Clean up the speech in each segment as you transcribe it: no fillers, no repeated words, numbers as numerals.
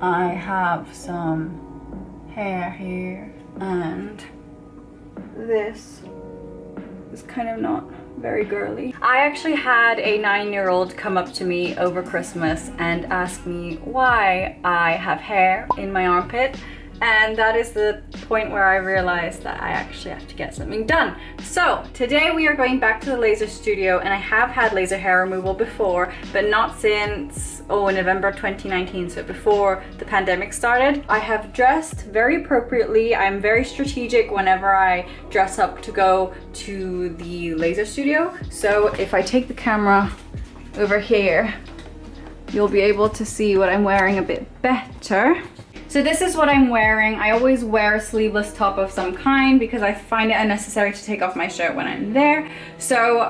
I have some hair here, and this is kind of not very girly. I actually had a 9-year-old come up to me over Christmas and ask me why I have hair in my armpit. And that is the point where I realized that I actually have to get something done. So today we are going back to the laser studio, and I have had laser hair removal before, but not since, November 2019, so before the pandemic started. I have dressed very appropriately. I'm very strategic whenever I dress up to go to the laser studio. So if I take the camera over here, you'll be able to see what I'm wearing a bit better. So this is what I'm wearing. I always wear a sleeveless top of some kind because I find it unnecessary to take off my shirt when I'm there. So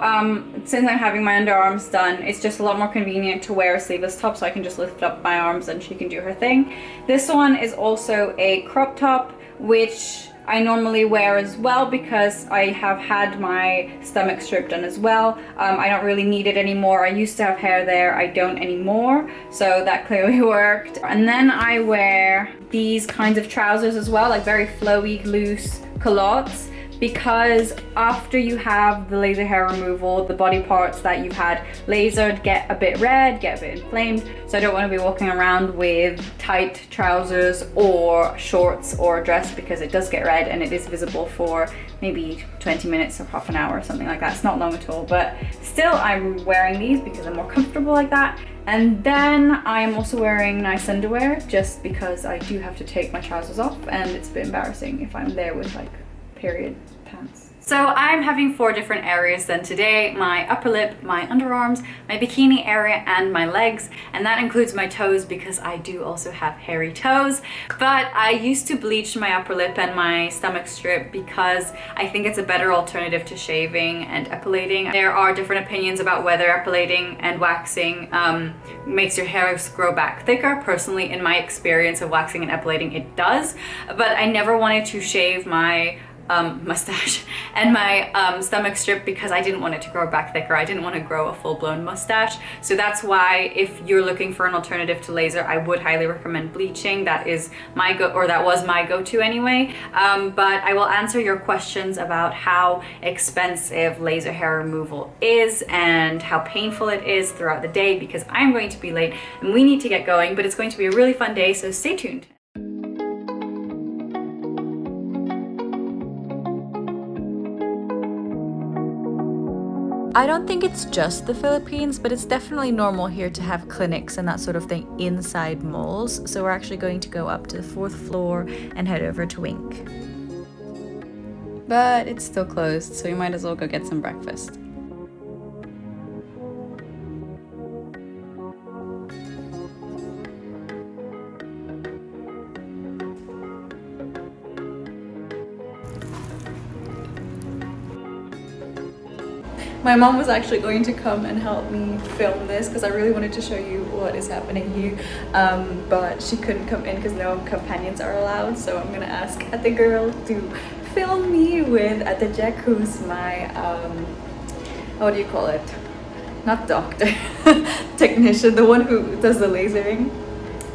since I'm having my underarms done, it's just a lot more convenient to wear a sleeveless top, so I can just lift up my arms and she can do her thing. This one is also a crop top, which I normally wear as well because I have had my stomach strip done as well. I don't really need it anymore. I used to have hair there, I don't anymore, so that clearly worked. And then I wear these kinds of trousers as well, like very flowy, loose culottes, because after you have the laser hair removal, the body parts that you've had lasered get a bit red, get a bit inflamed. So I don't want to be walking around with tight trousers or shorts or a dress, because it does get red and it is visible for maybe 20 minutes or half an hour or something like that. It's not long at all, but still I'm wearing these because I'm more comfortable like that. And then I'm also wearing nice underwear just because I do have to take my trousers off, and it's a bit embarrassing if I'm there with like period pants. So I'm having 4 different areas then today: my upper lip, my underarms, my bikini area, and my legs. And that includes my toes because I do also have hairy toes. But I used to bleach my upper lip and my stomach strip because I think it's a better alternative to shaving and epilating. There are different opinions about whether epilating and waxing makes your hair grow back thicker. Personally, in my experience of waxing and epilating, it does. But I never wanted to shave my mustache and my stomach strip because I didn't want it to grow back thicker. I didn't want to grow a full-blown mustache. So that's why, if you're looking for an alternative to laser, I would highly recommend bleaching. That is my that was my go-to anyway. But I will answer your questions about how expensive laser hair removal is and how painful it is throughout the day, because I'm going to be late and we need to get going, but it's going to be a really fun day, so stay tuned. I don't think it's just the Philippines, but it's definitely normal here to have clinics and that sort of thing inside malls. So we're actually going to go up to the 4th floor and head over to Wink. But it's still closed, so you might as well go get some breakfast. My mom was actually going to come and help me film this because I really wanted to show you what is happening here, but she couldn't come in because no companions are allowed, so I'm gonna ask the girl to film me with the Jack, who's my what do you call it, not doctor, technician, the one who does the lasering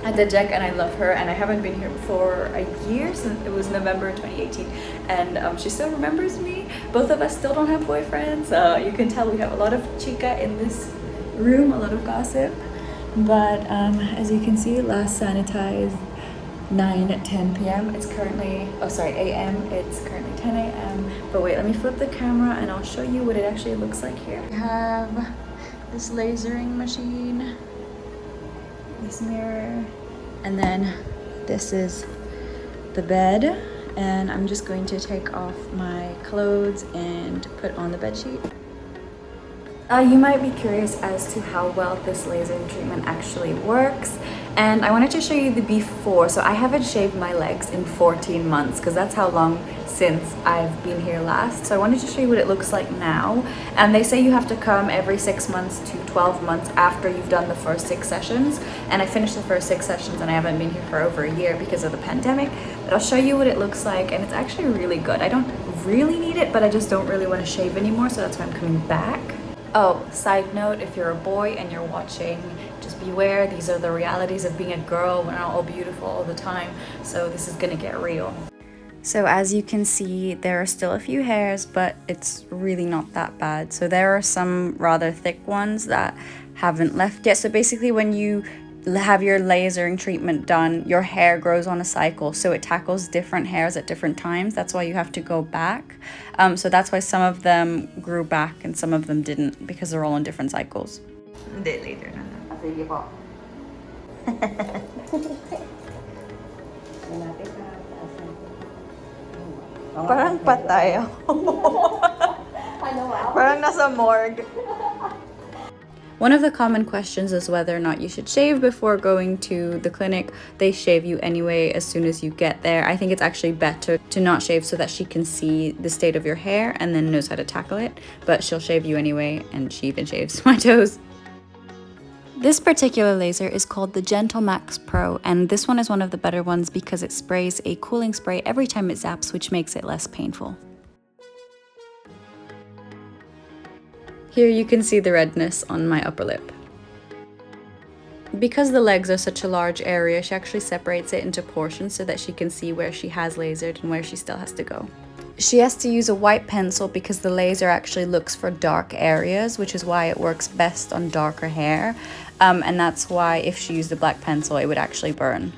at the Jack, and I love her, and I haven't been here for a year, since it was November 2018, and she still remembers me. Both of us still don't have boyfriends. You can tell we have a lot of chica in this room, a lot of gossip, but as you can see, last sanitized 9:10 p.m. It's currently, a.m. It's currently 10 a.m. But wait, let me flip the camera and I'll show you what it actually looks like here. We have this lasering machine, this mirror, and then this is the bed, and I'm just going to take off my clothes and put on the bed sheet. You might be curious as to how well this laser treatment actually works, and I wanted to show you the before. So I haven't shaved my legs in 14 months because that's how long since I've been here last. So I wanted to show you what it looks like now, and they say you have to come every 6 months to 12 months after you've done the first 6 sessions, and I finished the first 6 sessions and I haven't been here for over a year because of the pandemic. But I'll show you what it looks like, and it's actually really good. I don't really need it, but I just don't really want to shave anymore, so that's why I'm coming back. Oh, side note, if you're a boy and you're watching, just just beware. These are the realities of being a girl. We're not all beautiful all the time. So this is gonna get real. So as you can see, there are still a few hairs, but it's really not that bad. So there are some rather thick ones that haven't left yet. So basically when you have your lasering treatment done, your hair grows on a cycle, so it tackles different hairs at different times. That's why you have to go back. So that's why some of them grew back and some of them didn't, because they're all on different cycles. Hindi, later na. Sige po. Parang patay ako. Parang nasa morgue. One of the common questions is whether or not you should shave before going to the clinic. They shave you anyway as soon as you get there. I think it's actually better to not shave so that she can see the state of your hair and then knows how to tackle it. But she'll shave you anyway, and she even shaves my toes. This particular laser is called the Gentle Max Pro, and this one is one of the better ones because it sprays a cooling spray every time it zaps, which makes it less painful. Here you can see the redness on my upper lip. Because the legs are such a large area, she actually separates it into portions so that she can see where she has lasered and where she still has to go. She has to use a white pencil because the laser actually looks for dark areas, which is why it works best on darker hair. And that's why if she used a black pencil, it would actually burn.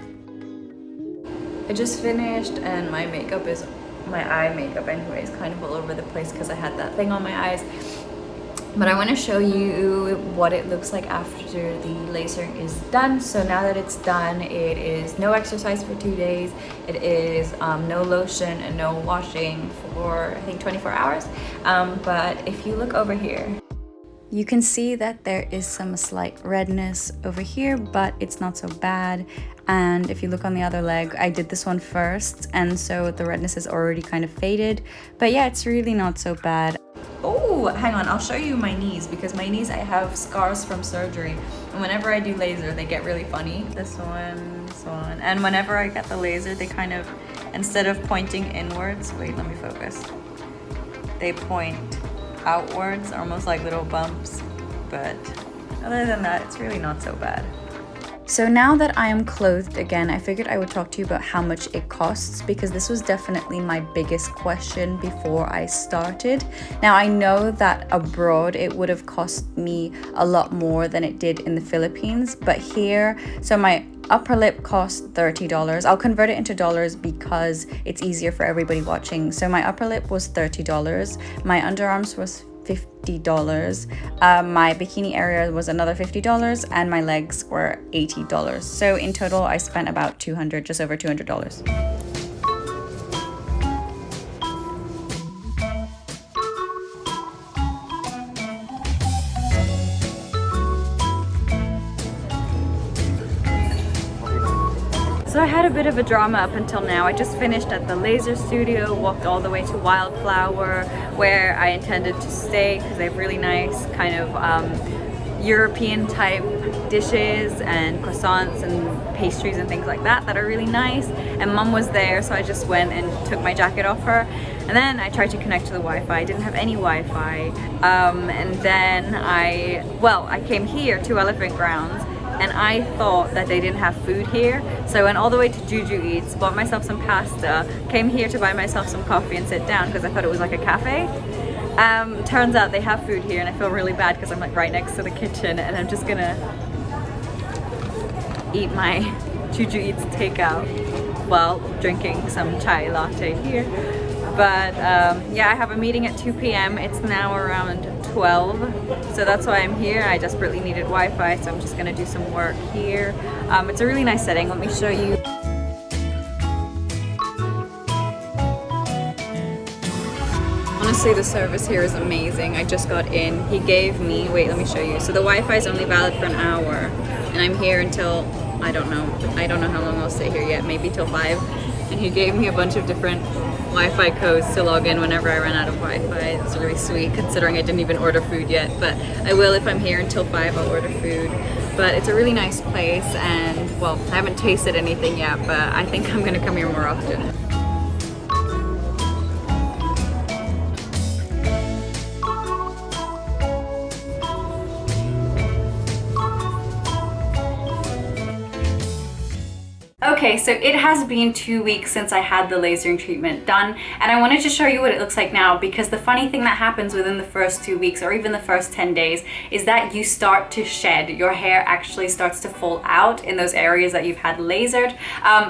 I just finished and my makeup is, my eye makeup anyway, is kind of all over the place because I had that thing on my eyes. But I want to show you what it looks like after the lasering is done. So now that it's done, it is no exercise for 2 days. It is no lotion and no washing for I think 24 hours. But if you look over here, you can see that there is some slight redness over here, but it's not so bad. And if you look on the other leg, I did this one first, and so the redness is already kind of faded. But yeah, it's really not so bad. Oh, hang on, I'll show you my knees, because my knees, I have scars from surgery, and whenever I do laser they get really funny. This one, and whenever I get the laser they kind of, instead of pointing inwards, wait, let me focus, they point outwards, almost like little bumps. But other than that, it's really not so bad. So now that I am clothed again, I figured I would talk to you about how much it costs, because this was definitely my biggest question before I started. Now I know that abroad it would have cost me a lot more than it did in the Philippines, but here, so my upper lip cost $30. I'll convert it into dollars because it's easier for everybody watching. So my upper lip was $30, my underarms was $50, my bikini area was another $50, and my legs were $80. So in total I spent about $200, just over $200. So I had a bit of a drama up until now. I just finished at the laser studio, walked all the way to Wildflower, where I intended to stay because they have really nice kind of European type dishes and croissants and pastries and things like that are really nice. And Mum was there, so I just went and took my jacket off her. And then I tried to connect to the Wi-Fi. I didn't have any Wi-Fi. And then I came here to Elephant Grounds, and I thought that they didn't have food here. So I went all the way to Juju Eats, bought myself some pasta, came here to buy myself some coffee and sit down because I thought it was like a cafe. Turns out they have food here, and I feel really bad because I'm like right next to the kitchen, and I'm just gonna eat my Juju Eats takeout while drinking some chai latte here. But yeah, I have a meeting at 2 p.m. It's now around 12, so that's why I'm here. I desperately needed Wi-Fi, so I'm just gonna do some work here. It's a really nice setting. Let me show you. Honestly, the service here is amazing. I just got in. He gave me, wait, let me show you. So the Wi-Fi is only valid for an hour, and I'm here until, I don't know how long I'll stay here yet, maybe till 5. And he gave me a bunch of different Wi-Fi codes to log in whenever I ran out of Wi-Fi. It's really sweet considering I didn't even order food yet, but I will if I'm here until 5. I'll order food. But it's a really nice place, and well, I haven't tasted anything yet, but I think I'm gonna come here more often. Okay, so it has been 2 weeks since I had the lasering treatment done, and I wanted to show you what it looks like now, because the funny thing that happens within the first 2 weeks or even the first 10 days is that you start to shed. Your hair actually starts to fall out in those areas that you've had lasered.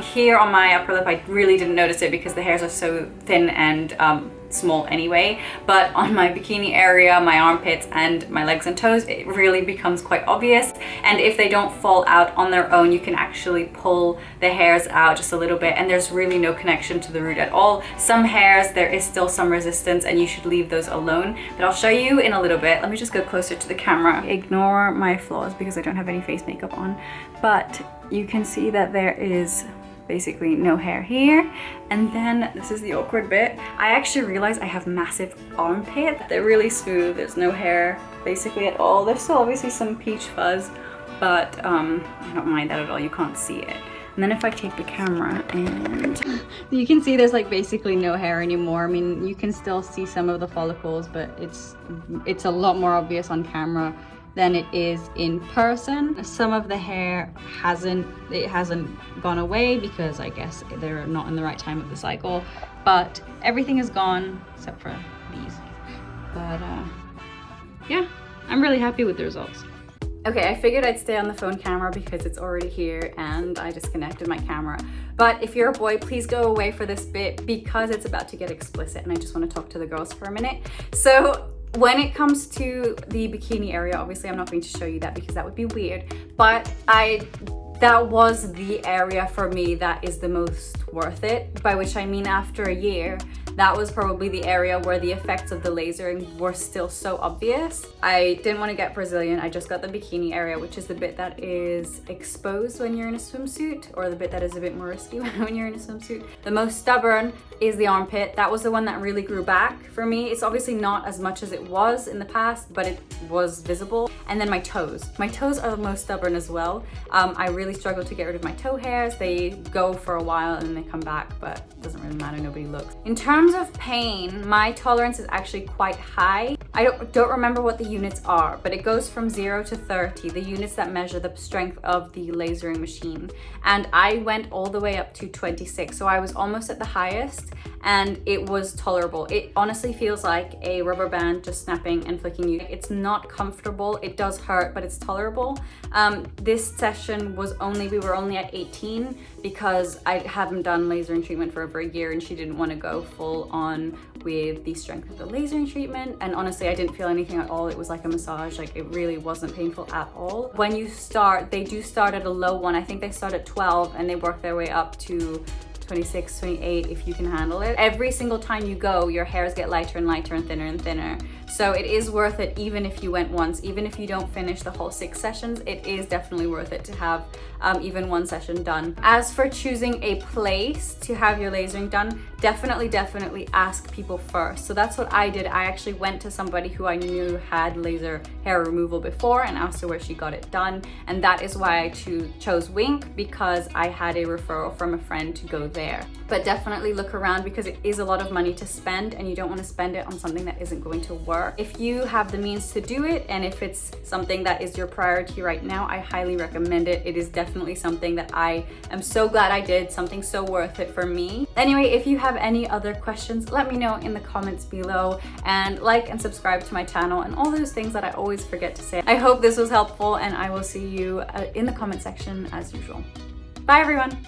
Here on my upper lip, I really didn't notice it because the hairs are so thin and small anyway, but on my bikini area, my armpits and my legs and toes, it really becomes quite obvious. And if they don't fall out on their own, you can actually pull the hairs out just a little bit, and there's really no connection to the root at all. Some hairs, there is still some resistance, and you should leave those alone, but I'll show you in a little bit. Let me just go closer to the camera. Ignore my flaws because I don't have any face makeup on, but you can see that there is basically no hair here. And then this is the awkward bit. I actually realized I have massive armpits. They're really smooth. There's no hair basically at all. There's still obviously some peach fuzz, but I don't mind that at all. You can't see it. And then if I take the camera, and you can see there's like basically no hair anymore. I mean, you can still see some of the follicles, but it's a lot more obvious on camera than it is in person. Some of the hair hasn't gone away because I guess they're not in the right time of the cycle, but everything is gone except for these. But yeah, I'm really happy with the results. Okay, I figured I'd stay on the phone camera because it's already here and I disconnected my camera. But if you're a boy, please go away for this bit because it's about to get explicit and I just want to talk to the girls for a minute. So when it comes to the bikini area, obviously I'm not going to show you that because that would be weird, but that was the area for me that is the most worth it, by which I mean after a year, that was probably the area where the effects of the lasering were still so obvious. I didn't want to get Brazilian, I just got the bikini area, which is the bit that is exposed when you're in a swimsuit, or the bit that is a bit more risky when you're in a swimsuit. The most stubborn is the armpit. That was the one that really grew back for me. It's obviously not as much as it was in the past, but it was visible. And then my toes. My toes are the most stubborn as well. I really struggle to get rid of my toe hairs. They go for a while and then they come back, but it doesn't really matter, nobody looks. In terms of pain, my tolerance is actually quite high. I don't remember what the units are, but it goes from 0 to 30, the units that measure the strength of the lasering machine. And I went all the way up to 26, so I was almost at the highest, and it was tolerable. It honestly feels like a rubber band just snapping and flicking you. It's not comfortable, it does hurt, but it's tolerable. This session we were only at 18 because I haven't done lasering treatment for over a year and she didn't want to go full on with the strength of the lasering treatment. And honestly, I didn't feel anything at all. It was like a massage, like it really wasn't painful at all. When you start, they do start at a low one. I think they start at 12 and they work their way up to 26, 28 if you can handle it. Every single time you go, your hairs get lighter and lighter and thinner. So it is worth it even if you went once. Even if you don't finish the whole 6 sessions, it is definitely worth it to have even 1 session done. As for choosing a place to have your lasering done, definitely ask people first. So that's what I did. I actually went to somebody who I knew had laser hair removal before and asked her where she got it done. And that is why I chose Wink, because I had a referral from a friend to go there. But definitely look around because it is a lot of money to spend and you don't want to spend it on something that isn't going to work. If you have the means to do it and if it's something that is your priority right now, I highly recommend it. It is definitely something that I am so glad I did, something so worth it for me. Anyway, if you have any other questions, let me know in the comments below, and like and subscribe to my channel and all those things that I always forget to say. I hope this was helpful and I will see you in the comment section as usual. Bye everyone.